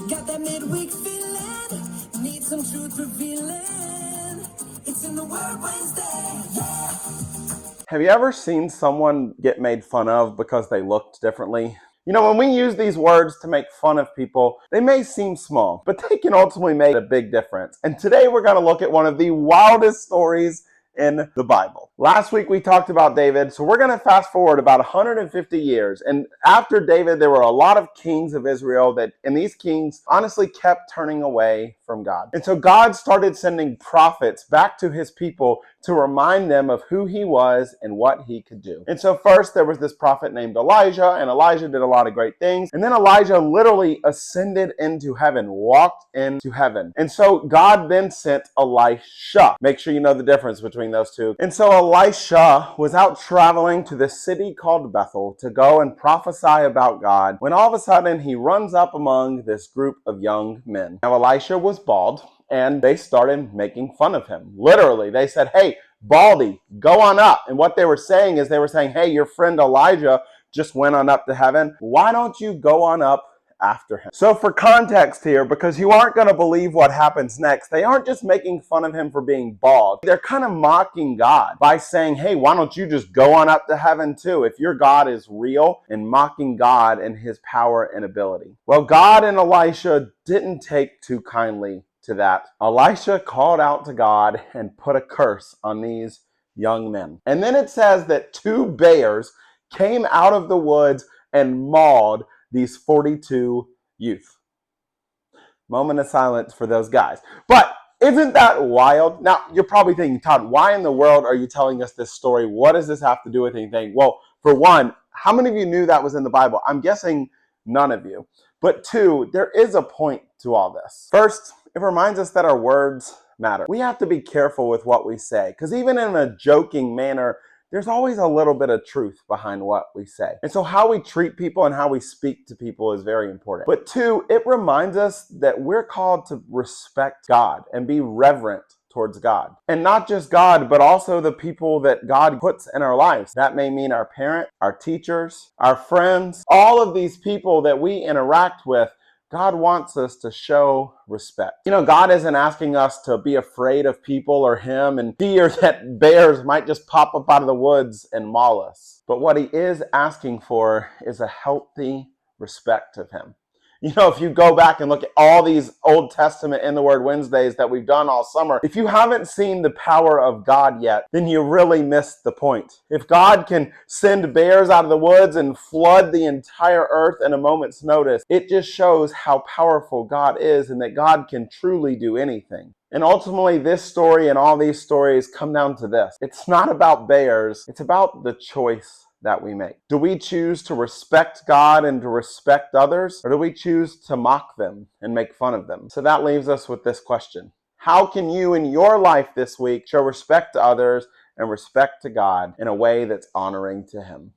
Got that midweek feeling, need some truth revealing. It's in the word Wednesday, yeah. Have you ever seen someone get made fun of because they looked differently? You know, when we use these words to make fun of people, they may seem small, but they can ultimately make a big difference. And today we're going to look at one of the wildest stories in the Bible. Last week we talked about David, so we're going to fast forward about 150 years. And after David, there were a lot of kings of Israel and these kings honestly kept turning away from God. And so God started sending prophets back to his people to remind them of who he was and what he could do. And so first there was this prophet named Elijah, and Elijah did a lot of great things. And then Elijah literally ascended into heaven, walked into heaven. And so God then sent Elisha. Make sure you know the difference between those two. And so Elisha was out traveling to the city called Bethel to go and prophesy about God, when all of a sudden he runs up among this group of young men. Now Elisha was bald, and they started making fun of him. Literally, they said, "Hey, Baldy, go on up." And what they were saying is, "Hey, your friend Elijah just went on up to heaven. Why don't you go on up after him?" So for context here, because you aren't going to believe what happens next, they aren't just making fun of him for being bald. They're kind of mocking God by saying, "Hey, why don't you just go on up to heaven too, if your God is real," and mocking God and his power and ability. Well, God and Elisha didn't take too kindly to that. Elisha called out to God and put a curse on these young men. And then it says that 2 bears came out of the woods and mauled these 42 youth. Moment of silence for those guys. But isn't that wild? Now, you're probably thinking, "Todd, why in the world are you telling us this story? What does this have to do with anything?" Well, for one, how many of you knew that was in the Bible? I'm guessing none of you. But 2, there is a point to all this. First, it reminds us that our words matter. We have to be careful with what we say, because even in a joking manner, there's always a little bit of truth behind what we say. And so how we treat people and how we speak to people is very important. But 2, it reminds us that we're called to respect God and be reverent towards God. And not just God, but also the people that God puts in our lives. That may mean our parents, our teachers, our friends, all of these people that we interact with. God wants us to show respect. You know, God isn't asking us to be afraid of people or him and fear that bears might just pop up out of the woods and maul us. But what he is asking for is a healthy respect of him. You know, if you go back and look at all these Old Testament in the Word Wednesdays that we've done all summer, if you haven't seen the power of God yet, then you really missed the point. If God can send bears out of the woods and flood the entire earth in a moment's notice, it just shows how powerful God is and that God can truly do anything. And ultimately, this story and all these stories come down to this. It's not about bears, it's about the choice that we make. Do we choose to respect God and to respect others, or do we choose to mock them and make fun of them? So that leaves us with this question. How can you in your life this week show respect to others and respect to God in a way that's honoring to him?